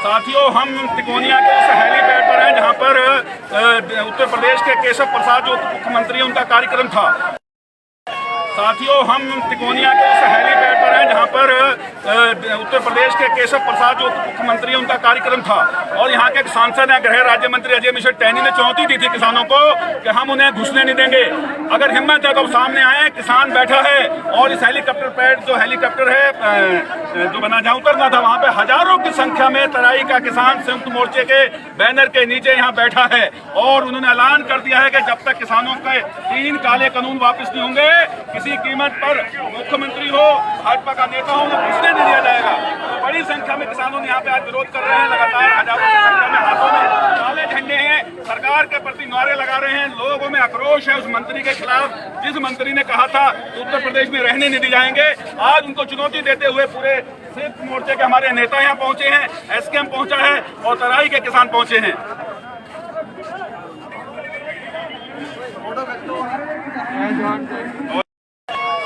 साथियों, हम तिकोनिया के उस हेलीपैड पर हैं जहां पर उत्तर प्रदेश के केशव प्रसाद जो मुख्यमंत्री उनका कार्यक्रम था। साथियों, हम तिकोनिया के उस हेलीपैड पर हैं जहां पर उत्तर प्रदेश के केशव प्रसाद जो मुख्यमंत्री उनका कार्यक्रम था और यहाँ के सांसद हैं गृह राज्य मंत्री अजय मिश्र टैनी ने चुनौती दी थी किसानों को कि हम उन्हें घुसने नहीं देंगे। अगर हिम्मत है तो सामने आए। किसान बैठा है और इस हेलीकॉप्टर पैड जो हेलीकॉप्टर है जो बना जहाँ उतरना था वहाँ पे हजारों की संख्या में तराई का किसान संयुक्त मोर्चे के बैनर के नीचे यहाँ बैठा है और उन्होंने ऐलान कर दिया है कि जब तक किसानों के 3 काले कानून वापस नहीं होंगे, किसी कीमत पर मुख्यमंत्री हो, भाजपा का नेता हो, उन्हें घुसने नहीं दिया जाएगा। तो बड़ी संख्या में किसानों ने यहाँ पे आज विरोध कर रहे हैं। लगातार हजारों की संख्या में हाथों में काले झंडे हैं, सरकार के प्रति नारे लगा रहे हैं। लोगों में आक्रोश है उस मंत्री के खिलाफ जिस मंत्री ने कहा था उत्तर प्रदेश में रहने नहीं दी जाएंगे। आज उनको चुनौती देते हुए पूरे संयुक्त मोर्चे के हमारे नेता यहाँ पहुंचे हैं, एसकेएम पहुंचा है और तराई के किसान पहुंचे हैं।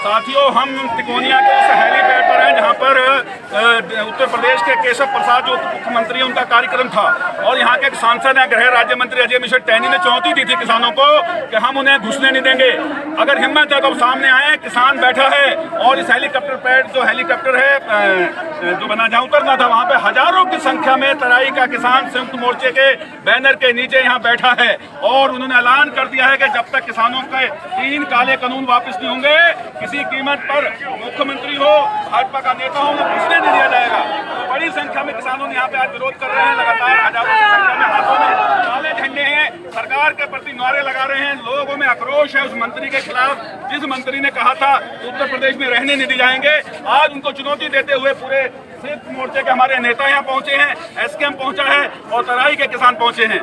साथियों, हम तिकोनिया के उस हेलीपैड पर हैं जहां पर उत्तर प्रदेश के केशव प्रसाद जो मुख्यमंत्री उनका कार्यक्रम था और यहाँ के सांसद हैं गृह राज्य मंत्री अजय मिश्र टैनी ने चुनौती दी थी किसानों को कि हम उन्हें घुसने नहीं देंगे। अगर हिम्मत है तो सामने आए। किसान बैठा है और इस हेलीकॉप्टर पैड जो हेलीकॉप्टर है जो बना जहाँ उतरना था वहाँ पे हजारों की संख्या में तराई का किसान संयुक्त मोर्चे के बैनर के नीचे यहाँ बैठा है और उन्होंने ऐलान कर दिया है कि जब तक किसानों के 3 काले कानून वापस नहीं होंगे, किसी कीमत पर मुख्यमंत्री हो, भाजपा का नेता हो, उन्हें घुसने नहीं दिया जाएगा। तो बड़ी संख्या में किसानों ने यहाँ पे आज विरोध कर रहे हैं। लगातार हजारों की संख्या में हाथों में काले झंडे हैं, सरकार के प्रति नारे लगा रहे हैं। लोगों में आक्रोश है उस मंत्री के खिलाफ जिस मंत्री ने कहा था उत्तर प्रदेश में रहने नहीं दी जाएंगे। आज उनको चुनौती देते हुए पूरे संयुक्त मोर्चे के हमारे नेता यहाँ पहुंचे हैं, एसकेएम पहुंचा है और तराई के किसान पहुंचे हैं।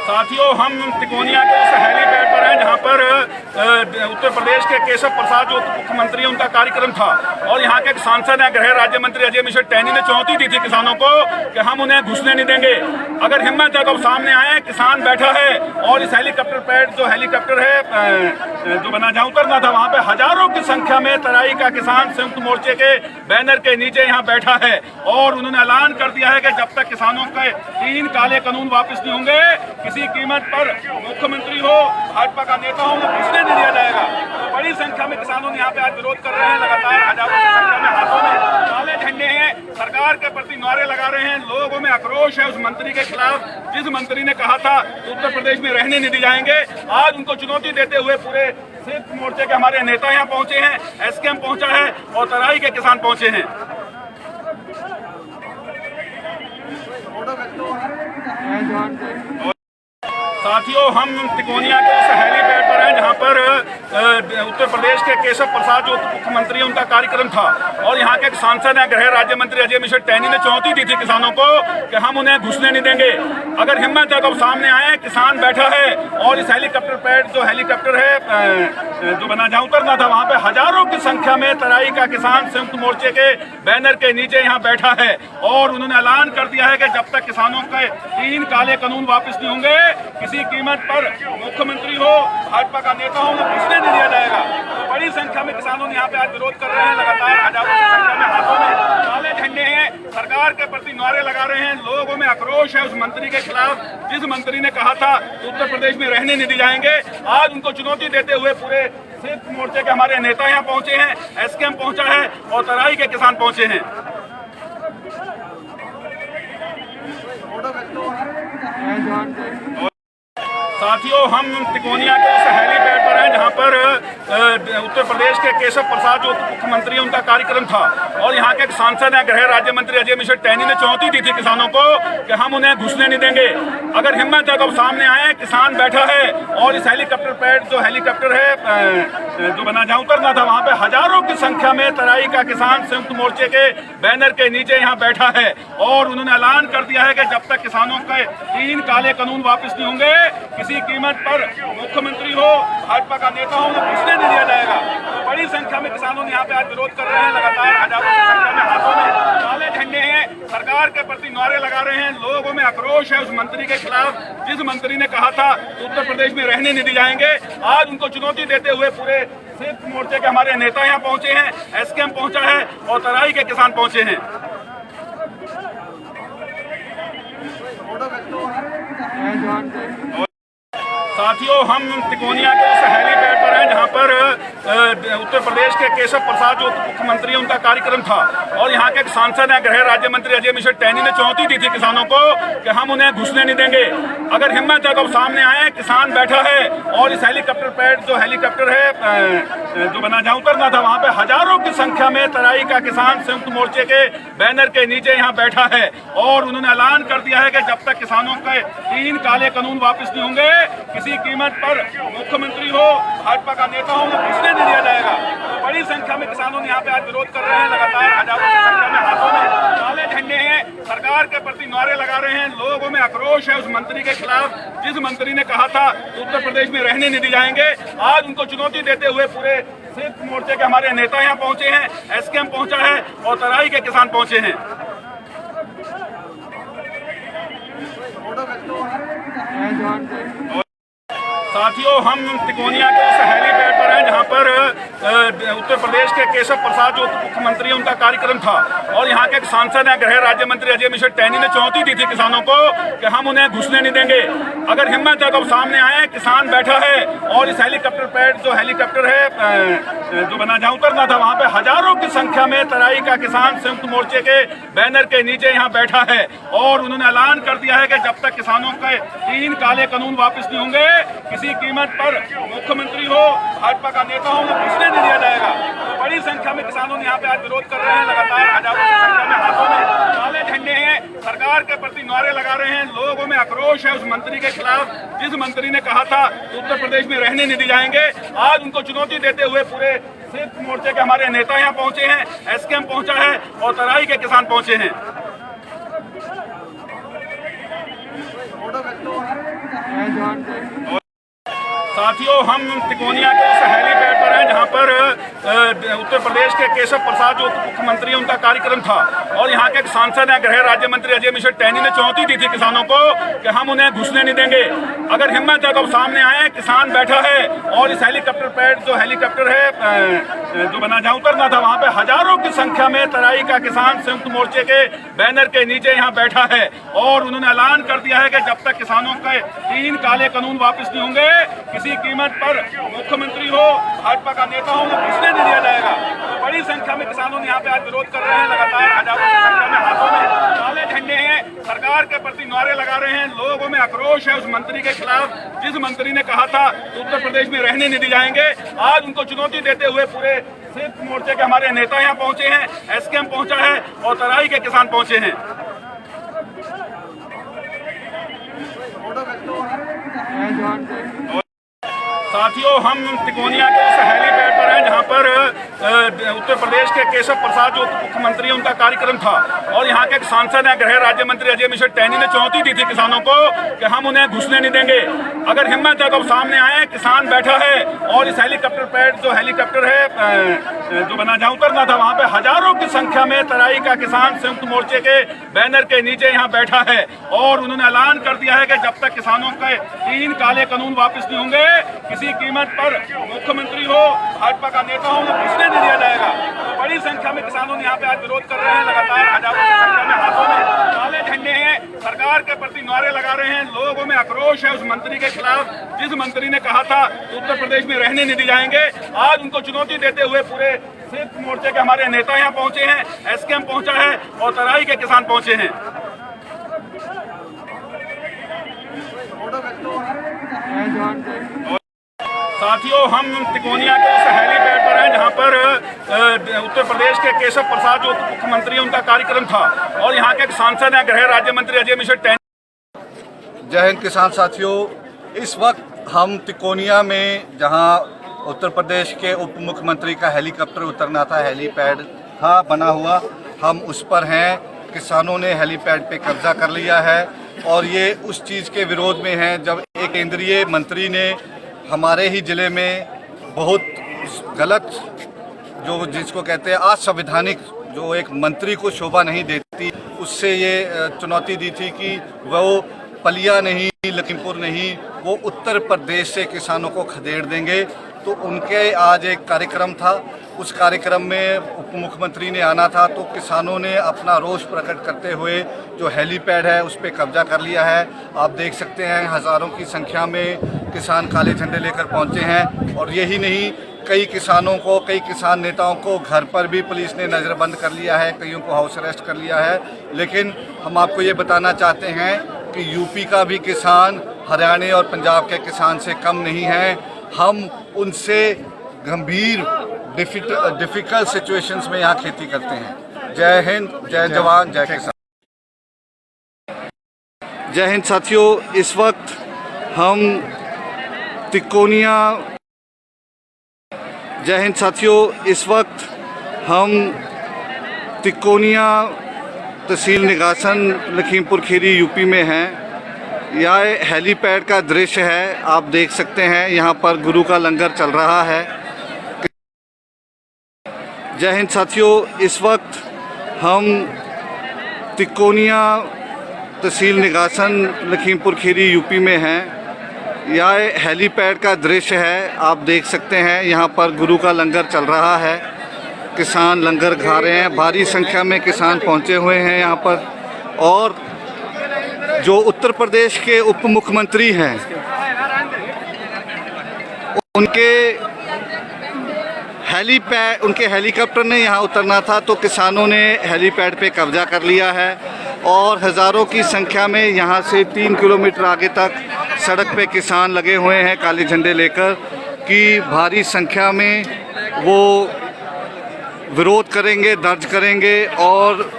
साथियों, हम तिकोनिया के उस हेलीपैड पर हैं जहां पर उत्तर प्रदेश के केशव प्रसाद जो मुख्यमंत्री उनका कार्यक्रम था और यहाँ के सांसद हैं गृह राज्य मंत्री अजय मिश्र टैनी ने चुनौती दी थी किसानों को कि हम उन्हें घुसने नहीं देंगे। अगर हिम्मत है तो सामने आए। किसान बैठा है और इस हेलीकॉप्टर पैड जो हेलीकॉप्टर है जो बना जहाँ उतरना था वहाँ पे हजारों की संख्या में तराई का किसान संयुक्त मोर्चे के बैनर के नीचे यहाँ बैठा है और उन्होंने ऐलान कर दिया है कि जब तक किसानों के 3 काले कानून वापस नहीं होंगे, किसी कीमत पर मुख्यमंत्री हो, भाजपा का नेता हो, उन्हें घुसने नहीं दिया जाएगा। तो बड़ी संख्या में किसानों ने यहाँ पे आज विरोध कर रहे हैं। लगातार हजारों की संख्या में हाथों में काले झंडे हैं, सरकार के प्रति नारे लगा रहे हैं। लोगों में आक्रोश है उस मंत्री के खिलाफ जिस मंत्री ने कहा था उत्तर प्रदेश में रहने नहीं दी जाएंगे। आज उनको चुनौती देते हुए पूरे संयुक्त मोर्चे के हमारे नेता यहाँ पहुंचे हैं, एसकेएम पहुंचा है और तराई के किसान पहुंचे हैं। साथियों, हम तिकोनिया के उस हेलीपैड पर हैं जहां पर उत्तर प्रदेश के केशव प्रसाद जो मुख्यमंत्री उनका कार्यक्रम था और यहाँ के सांसद हैं गृह राज्य मंत्री अजय मिश्र टैनी ने चुनौती दी थी किसानों को कि हम उन्हें घुसने नहीं देंगे। अगर हिम्मत है तो सामने आए। किसान बैठा है और इस हेलीकॉप्टर पैड जो हेलीकॉप्टर है जो बना जहाँ उतरना था वहाँ पे हजारों की संख्या में तराई का किसान संयुक्त मोर्चे के बैनर के नीचे यहाँ बैठा है और उन्होंने ऐलान कर दिया है कि जब तक किसानों के 3 काले कानून वापस नहीं होंगे, किसी कीमत पर मुख्यमंत्री हो, भाजपा का नेता हो, उन्हें घुसने नहीं दिया जाएगा। तो बड़ी संख्या में किसानों ने यहाँ पे आज विरोध कर रहे हैं। लगातार हजारों की संख्या में हाथों में काले झंडे हैं, सरकार के प्रति नारे लगा रहे हैं। लोगों में आक्रोश है उस मंत्री के खिलाफ जिस मंत्री ने कहा था उत्तर प्रदेश में रहने नहीं दी जाएंगे। आज उनको चुनौती देते हुए पूरे संयुक्त मोर्चे के हमारे नेता यहाँ पहुंचे हैं, एसकेएम पहुंचा है और तराई के किसान पहुंचे हैं। साथियों, हम तिकोनिया के उस हेलीपैड पर हैं जहां पर उत्तर प्रदेश के केशव प्रसाद जो मुख्यमंत्री उनका कार्यक्रम था और यहाँ के सांसद हैं गृह राज्य मंत्री अजय मिश्र टैनी ने चुनौती दी थी किसानों को कि हम उन्हें घुसने नहीं देंगे। अगर हिम्मत है तो सामने आए। किसान बैठा है और इस हेलीकॉप्टर पैड जो हेलीकॉप्टर है जो बना जहाँ उतरना था वहाँ पे हजारों की संख्या में तराई का किसान संयुक्त मोर्चे के बैनर के नीचे यहाँ बैठा है और उन्होंने ऐलान कर दिया है कि जब तक किसानों के 3 काले कानून वापस नहीं होंगे, किसी कीमत पर मुख्यमंत्री हो, भाजपा का नेता हो, उन्हें घुसने नहीं दिया जाएगा। तो बड़ी संख्या में किसानों ने यहाँ पे आज विरोध कर रहे हैं। लगातार हजारों की संख्या में हाथों में काले झंडे हैं, सरकार के प्रति नारे लगा रहे हैं। लोगों में आक्रोश है उस मंत्री के खिलाफ जिस मंत्री ने कहा था उत्तर प्रदेश में रहने नहीं दी जाएंगे। आज उनको चुनौती देते हुए पूरे संयुक्त मोर्चे के हमारे नेता यहाँ पहुंचे हैं, एसकेएम पहुंचा है और तराई के किसान पहुंचे हैं। साथियों, हम तिकोनिया के उस हेलीपैड पर हैं जहां पर उत्तर प्रदेश के केशव प्रसाद जो उप मुख्यमंत्री हैं उनका कार्यक्रम था और यहाँ के सांसद हैं गृह राज्य मंत्री अजय मिश्र टैनी ने चुनौती दी थी किसानों को कि हम उन्हें घुसने नहीं देंगे, अगर हिम्मत है तो सामने आए। किसान बैठा है और इस हेलीकॉप्टर पैड जो हेलीकॉप्टर है जो बना जहाँ उतरना था वहाँ पे हजारों की संख्या में तराई का किसान संयुक्त मोर्चे के बैनर के नीचे यहाँ बैठा है और उन्होंने ऐलान कर दिया है कि जब तक किसानों के 3 काले कानून वापस नहीं होंगे, किसी कीमत पर मुख्यमंत्री हो, भाजपा का नेता हो, उन्हें घुसने नहीं दिया जाएगा। तो बड़ी संख्या में किसानों ने यहाँ पे आज विरोध कर रहे हैं, लगातार हजारों की संख्या में हाथों में काले झंडे हैं, सरकार के प्रति नारे लगा रहे हैं। लोगों में आक्रोश है उस मंत्री के खिलाफ जिस मंत्री ने कहा था उत्तर प्रदेश में रहने नहीं दी जाएंगे। आज उनको चुनौती देते हुए पूरे संयुक्त मोर्चे के हमारे नेता यहाँ पहुंचे हैं, एसकेएम पहुंचा है और तराई के किसान पहुंचे हैं। साथियों, हम तिकोनिया के उस हेलीपैड पर हैं जहां पर उत्तर प्रदेश के केशव प्रसाद जो उप मुख्यमंत्री हैं उनका कार्यक्रम था और यहाँ के सांसद हैं गृह राज्य मंत्री अजय मिश्र टैनी ने चुनौती दी थी किसानों को कि हम उन्हें घुसने नहीं देंगे, अगर हिम्मत है तो सामने आए। किसान बैठा है और इस हेलीकॉप्टर पैड जो हेलीकॉप्टर है जो बना जहाँ उतरना था वहाँ पे हजारों की संख्या में तराई का किसान संयुक्त मोर्चे के बैनर के नीचे यहाँ बैठा है और उन्होंने ऐलान कर दिया है कि जब तक किसानों के 3 काले कानून वापस नहीं होंगे, किसी कीमत पर मुख्यमंत्री हो, भाजपा का नेता हो, उन्हें घुसने नहीं दिया जाएगा। तो बड़ी संख्या में किसानों ने यहाँ पे आज विरोध कर रहे हैं, लगातार हजारों की संख्या में हाथों में काले झंडे हैं, सरकार के प्रति नारे लगा रहे हैं। लोगों में आक्रोश है उस मंत्री के खिलाफ जिस मंत्री ने कहा था उत्तर प्रदेश में रहने नहीं दी जाएंगे। आज उनको चुनौती देते हुए पूरे संयुक्त मोर्चे के हमारे नेता यहाँ पहुंचे हैं, एसकेएम पहुंचा है और तराई के किसान पहुंचे हैं। साथियों, हम तिकोनिया के उस हेलीपैड पर हैं जहां पर उत्तर प्रदेश के केशव प्रसाद जो उप मुख्यमंत्री हैं उनका कार्यक्रम था और यहाँ के सांसद हैं गृह राज्य मंत्री अजय मिश्र टैनी ने चुनौती दी थी किसानों को कि हम उन्हें घुसने नहीं देंगे, अगर हिम्मत है तो सामने आए। किसान बैठा है और इस हेलीकॉप्टर पैड जो हेलीकॉप्टर है जो बना जहाँ उतरना था वहाँ पे हजारों की संख्या में तराई का किसान संयुक्त मोर्चे के बैनर के नीचे यहाँ बैठा है और उन्होंने ऐलान कर दिया है कि जब तक किसानों के 3 काले कानून वापस नहीं होंगे, किसी कीमत पर मुख्यमंत्री हो, भाजपा का नेता हो, उन्हें घुसने नहीं दिया जाएगा। तो बड़ी संख्या में किसानों ने यहाँ पे आज विरोध कर रहे हैं, लगातार हजारों की संख्या में हाथों में काले झंडे हैं, सरकार के प्रति नारे लगा रहे हैं। लोगों में आक्रोश है उस मंत्री के खिलाफ जिस मंत्री ने कहा था उत्तर प्रदेश में रहने नहीं दी जाएंगे। आज उनको चुनौती देते हुए पूरे संयुक्त मोर्चे के हमारे नेता यहाँ पहुंचे हैं, एसकेएम पहुंचा है और तराई के किसान पहुंचे हैं। साथियों, हम तिकोनिया के उस हेलीपैड पर हैं जहां पर उत्तर प्रदेश के केशव प्रसाद जो उप मुख्यमंत्री हैं उनका कार्यक्रम था और यहाँ के सांसद हैं गृह राज्य मंत्री अजय मिश्र टैनी ने चुनौती दी थी किसानों को कि हम उन्हें घुसने नहीं देंगे, अगर हिम्मत है तो सामने आए। किसान बैठा है और इस हेलीकॉप्टर पैड जो हेलीकॉप्टर है जो बना जहाँ उतरना था वहाँ पे हजारों की संख्या में तराई का किसान संयुक्त मोर्चे के बैनर के नीचे यहाँ बैठा है और उन्होंने ऐलान कर दिया है कि जब तक किसानों के 3 काले कानून वापस नहीं होंगे, किसी कीमत पर मुख्यमंत्री हो, भाजपा का नेता हो, उन्हें घुसने नहीं दिया जाएगा। तो बड़ी संख्या में किसानों ने यहाँ पे आज विरोध कर रहे हैं, लगातार हजारों की संख्या में हाथों में काले झंडे हैं, सरकार के प्रति नारे लगा रहे हैं। लोगों में आक्रोश है उस मंत्री के खिलाफ जिस मंत्री ने कहा था उत्तर प्रदेश में रहने नहीं दी जाएंगे। आज उनको चुनौती देते हुए पूरे संयुक्त मोर्चे के हमारे नेता यहाँ पहुंचे हैं, एसकेएम पहुंचा है और तराई के किसान पहुंचे हैं। साथियों, हम तिकोनिया के उस हेलीपैड पर हैं जहां पर उत्तर प्रदेश के केशव प्रसाद जो उप मुख्यमंत्री हैं उनका कार्यक्रम था और यहाँ के सांसद हैं गृह राज्य मंत्री अजय मिश्र टैनी। जय हिंद किसान साथियों, इस वक्त हम तिकोनिया में जहां उत्तर प्रदेश के उप मुख्यमंत्री का हेलीकॉप्टर उतरना था, हेलीपैड था बना हुआ, हम उस पर हैं। किसानों ने हेलीपैड पे कब्जा कर लिया है और ये उस चीज़ के विरोध में है जब एक केंद्रीय मंत्री ने हमारे ही ज़िले में बहुत गलत जो जिसको कहते हैं असंवैधानिक जो एक मंत्री को शोभा नहीं देती, उससे ये चुनौती दी थी कि वो पलिया नहीं, लखीमपुर नहीं, वो उत्तर प्रदेश से किसानों को खदेड़ देंगे। तो उनके आज एक कार्यक्रम था। उस कार्यक्रम में उप मुख्यमंत्री ने आना था, तो किसानों ने अपना रोष प्रकट करते हुए जो हेलीपैड है उस पर कब्जा कर लिया है। आप देख सकते हैं हज़ारों की संख्या में किसान काले झंडे लेकर पहुंचे हैं। और यही नहीं, कई किसानों को, कई किसान नेताओं को घर पर भी पुलिस ने नज़रबंद कर लिया है, कईयों को हाउस अरेस्ट कर लिया है। लेकिन हम आपको ये बताना चाहते हैं कि यूपी का भी किसान हरियाणा और पंजाब के किसान से कम नहीं है। हम उनसे गंभीर डिफ़िकल्ट सिचुएशंस में यहाँ खेती करते हैं। जय हिंद, जय जवान, जय किसान। जय हिंद साथियों, इस वक्त हम तिकोनिया तहसील निगासन लखीमपुर खीरी यूपी में हैं। यह हेलीपैड का दृश्य है, आप देख सकते हैं यहाँ पर गुरु का लंगर चल रहा है। जय हिंद साथियों, इस वक्त हम तिकोनिया तहसील निगासन लखीमपुर खीरी यूपी में हैं। यह हेलीपैड का दृश्य है, आप देख सकते हैं यहाँ पर गुरु का लंगर चल रहा है। किसान लंगर खा रहे हैं, भारी संख्या में किसान पहुँचे हुए हैं यहाँ पर। और जो उत्तर प्रदेश के उप मुख्यमंत्री हैं, उनके हेलीकॉप्टर ने यहाँ उतरना था, तो किसानों ने हेलीपैड पे कब्जा कर लिया है। और हज़ारों की संख्या में यहाँ से 3 किलोमीटर आगे तक सड़क पे किसान लगे हुए हैं काले झंडे लेकर, कि भारी संख्या में वो विरोध करेंगे, दर्ज करेंगे। और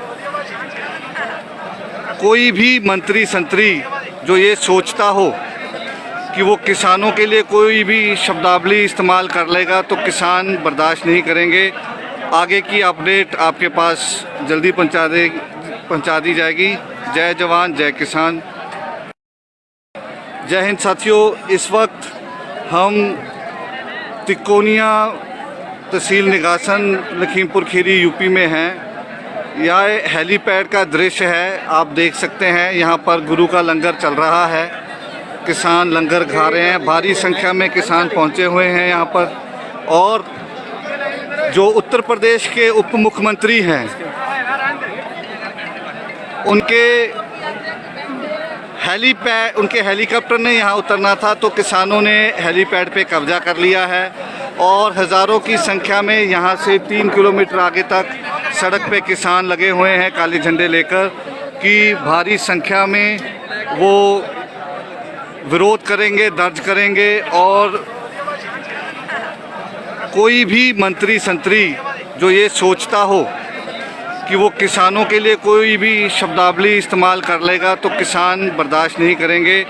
कोई भी मंत्री संतरी जो ये सोचता हो कि वो किसानों के लिए कोई भी शब्दावली इस्तेमाल कर लेगा, तो किसान बर्दाश्त नहीं करेंगे। आगे की अपडेट आपके पास जल्दी पहुंचा दी जाएगी। जय जवान, जय किसान। जय हिंद साथियों, इस वक्त हम तिकोनिया तहसील निगासन लखीमपुर खीरी यूपी में हैं। यह हेलीपैड का दृश्य है, आप देख सकते हैं यहाँ पर गुरु का लंगर चल रहा है। किसान लंगर खा रहे हैं, भारी संख्या में किसान पहुँचे हुए हैं यहाँ पर। और जो उत्तर प्रदेश के उप मुख्यमंत्री हैं, उनके हेलीकॉप्टर ने यहाँ उतरना था, तो किसानों ने हेलीपैड पे कब्जा कर लिया है। और हज़ारों की संख्या में यहाँ से 3 किलोमीटर आगे तक सड़क पे किसान लगे हुए हैं काले झंडे लेकर, कि भारी संख्या में वो विरोध करेंगे, दर्ज करेंगे। और कोई भी मंत्री संतरी जो ये सोचता हो कि वो किसानों के लिए कोई भी शब्दावली इस्तेमाल कर लेगा, तो किसान बर्दाश्त नहीं करेंगे।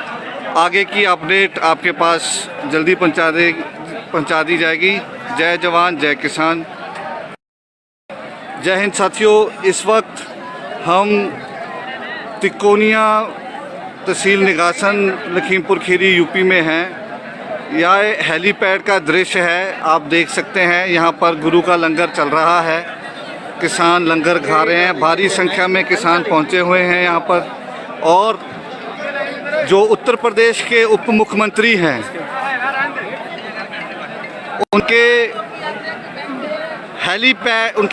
आगे की अपडेट आपके पास जल्दी पहुंचा दी जाएगी। जय जवान, जय किसान। जय हिंद साथियों, इस वक्त हम तिकोनिया तहसील निगासन लखीमपुर खीरी यूपी में हैं। यह हेलीपैड का दृश्य है, आप देख सकते हैं यहाँ पर गुरु का लंगर चल रहा है। किसान लंगर खा रहे हैं, भारी संख्या में किसान पहुँचे हुए हैं यहाँ पर। और जो उत्तर प्रदेश के उप मुख्यमंत्री हैं, उनके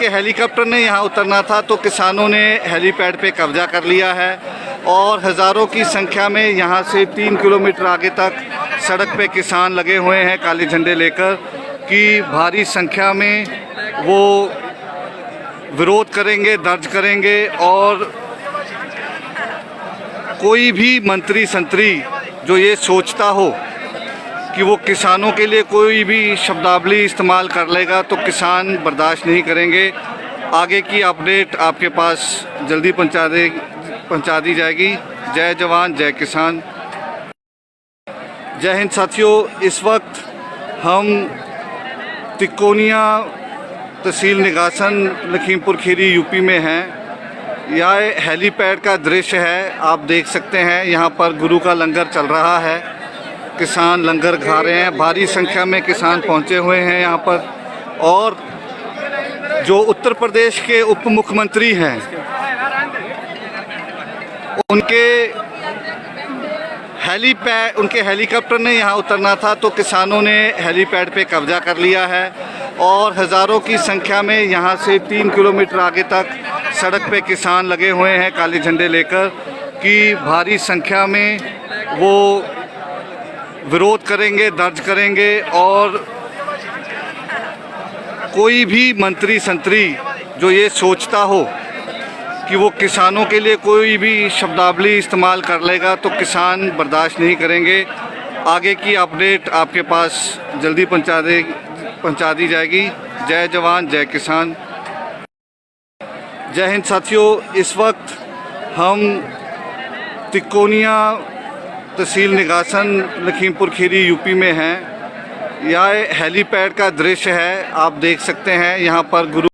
हेलीकॉप्टर ने यहाँ उतरना था, तो किसानों ने हेलीपैड पे कब्जा कर लिया है। और हज़ारों की संख्या में यहाँ से 3 किलोमीटर आगे तक सड़क पे किसान लगे हुए हैं काले झंडे लेकर, कि भारी संख्या में वो विरोध करेंगे, दर्ज करेंगे। और कोई भी मंत्री संतरी जो ये सोचता हो कि वो किसानों के लिए कोई भी शब्दावली इस्तेमाल कर लेगा, तो किसान बर्दाश्त नहीं करेंगे। आगे की अपडेट आपके पास जल्दी पहुंचा दी जाएगी। जय जवान, जय किसान। जय हिंद साथियों, इस वक्त हम तिकोनिया तहसील निगासन लखीमपुर खीरी यूपी में हैं। यह हेलीपैड का दृश्य है, आप देख सकते हैं यहाँ पर गुरु का लंगर चल रहा है। किसान लंगर खा रहे हैं, भारी संख्या में किसान पहुँचे हुए हैं यहाँ पर। और जो उत्तर प्रदेश के उप मुख्यमंत्री हैं, उनके हेलीपैड, उनके हेलीकॉप्टर ने यहाँ उतरना था तो किसानों ने हेलीपैड पे कब्जा कर लिया है और हज़ारों की संख्या में यहाँ से 3 किलोमीटर आगे तक सड़क पे किसान लगे हुए हैं काले झंडे लेकर कि भारी संख्या में वो विरोध करेंगे, दर्ज करेंगे और कोई भी मंत्री संतरी जो ये सोचता हो कि वो किसानों के लिए कोई भी शब्दावली इस्तेमाल कर लेगा तो किसान बर्दाश्त नहीं करेंगे। आगे की अपडेट आपके पास जल्दी पहुंचा दी जाएगी। जय जवान जय किसान। जय हिंद साथियों, इस वक्त हम तिकोनिया तहसील निगासन लखीमपुर खीरी यूपी में हैं। यह हेलीपैड का दृश्य है, आप देख सकते हैं। यहाँ पर गुरु